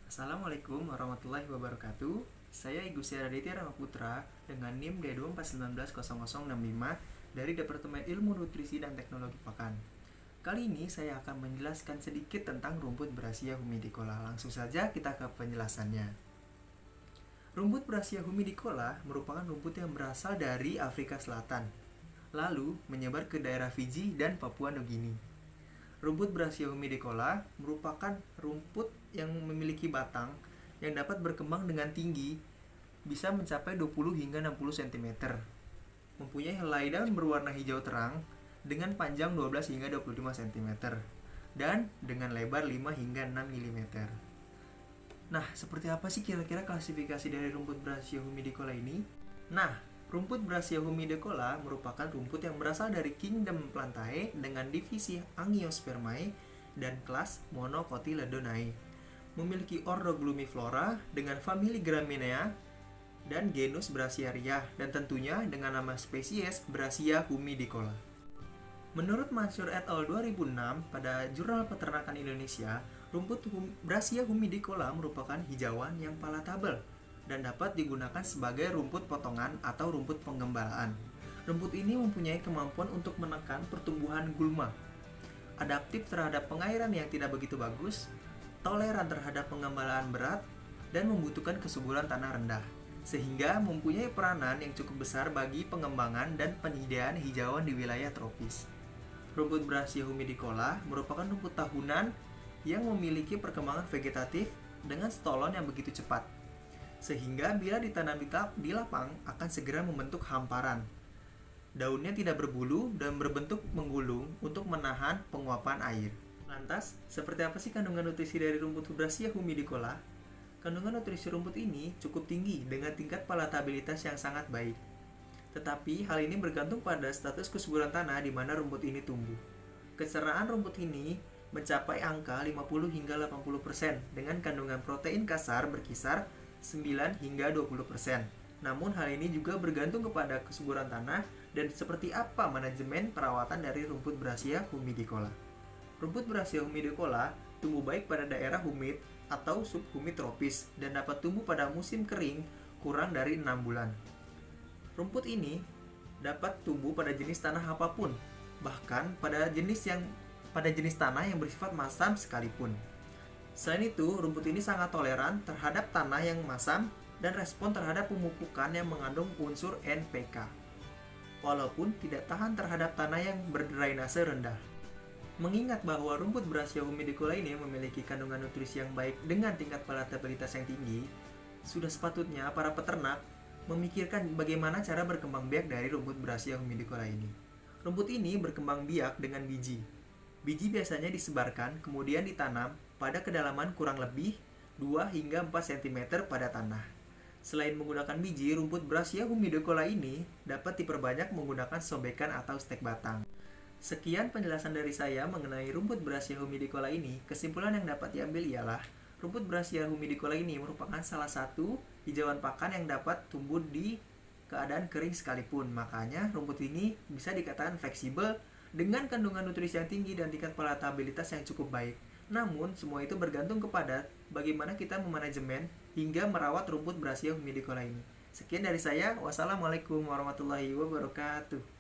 Assalamualaikum warahmatullahi wabarakatuh. Saya Igusti Raditya Ramaputra dengan NIM D24190065 dari Departemen Ilmu Nutrisi dan Teknologi Pakan. Kali ini saya akan menjelaskan sedikit tentang rumput Brassia humidicola. Langsung saja kita ke penjelasannya. Rumput Brassia humidicola merupakan rumput yang berasal dari Afrika Selatan, lalu menyebar ke daerah Fiji dan Papua Nugini. Rumput Brassia humidicola merupakan rumput yang memiliki batang yang dapat berkembang dengan tinggi bisa mencapai 20 hingga 60 cm. Mempunyai helai daun berwarna hijau terang dengan panjang 12 hingga 25 cm dan dengan lebar 5 hingga 6 mm. Nah, seperti apa sih kira-kira klasifikasi dari rumput Brassia humidicola ini? Rumput Brassia humidicola merupakan rumput yang berasal dari kingdom Plantae dengan divisi Angiospermae dan kelas Monocotyledonae. Memiliki ordo Glumiflora dengan famili Graminea dan genus Brassiaria dan tentunya dengan nama spesies Brassia humidicola. Menurut Mansur et al. 2006 pada Jurnal Peternakan Indonesia, rumput Brassia humidicola merupakan hijauan yang palatabel dan dapat digunakan sebagai rumput potongan atau rumput penggembalaan. Rumput ini mempunyai kemampuan untuk menekan pertumbuhan gulma, adaptif terhadap pengairan yang tidak begitu bagus, toleran terhadap penggembalaan berat, dan membutuhkan kesuburan tanah rendah, sehingga mempunyai peranan yang cukup besar bagi pengembangan dan penyediaan hijauan di wilayah tropis. Rumput Brassia humidicola merupakan rumput tahunan yang memiliki perkembangan vegetatif dengan stolon yang begitu cepat, sehingga bila ditanam di lapang akan segera membentuk hamparan. Daunnya tidak berbulu dan berbentuk menggulung untuk menahan penguapan air. Lantas, seperti apa sih kandungan nutrisi dari rumput Brassia humidicola? Kandungan nutrisi rumput ini cukup tinggi dengan tingkat palatabilitas yang sangat baik. Tetapi hal ini bergantung pada status kesuburan tanah di mana rumput ini tumbuh. Kecerdasan rumput ini mencapai angka 50 hingga 80% dengan kandungan protein kasar berkisar 9 hingga 20%. Namun hal ini juga bergantung kepada kesuburan tanah dan seperti apa manajemen perawatan dari rumput Brassia humidicola. Rumput Brassia humidicola tumbuh baik pada daerah humid atau subhumid tropis dan dapat tumbuh pada musim kering kurang dari 6 bulan. Rumput ini dapat tumbuh pada jenis tanah apapun, bahkan pada jenis tanah yang bersifat masam sekalipun. Selain itu, rumput ini sangat toleran terhadap tanah yang masam dan respon terhadap pemupukan yang mengandung unsur NPK, walaupun tidak tahan terhadap tanah yang berdrainase rendah. Mengingat bahwa rumput Brassia humidicola ini memiliki kandungan nutrisi yang baik dengan tingkat palatabilitas yang tinggi, sudah sepatutnya para peternak memikirkan bagaimana cara berkembang biak dari rumput Brassia humidicola ini. Rumput ini berkembang biak dengan biji. Biji biasanya disebarkan kemudian ditanam pada kedalaman kurang lebih 2 hingga 4 cm pada tanah. Selain menggunakan biji, rumput Brassia humidicola ini dapat diperbanyak menggunakan sobekan atau stek batang. Sekian penjelasan dari saya mengenai rumput Brassia humidicola ini. Kesimpulan yang dapat diambil ialah rumput Brassia humidicola ini merupakan salah satu hijauan pakan yang dapat tumbuh di keadaan kering sekalipun. Makanya rumput ini bisa dikatakan fleksibel dengan kandungan nutrisi yang tinggi dan tingkat palatabilitas yang cukup baik. Namun, semua itu bergantung kepada bagaimana kita memanajemen hingga merawat rumput Brassia humidicola ini. Sekian dari saya. Wassalamualaikum warahmatullahi wabarakatuh.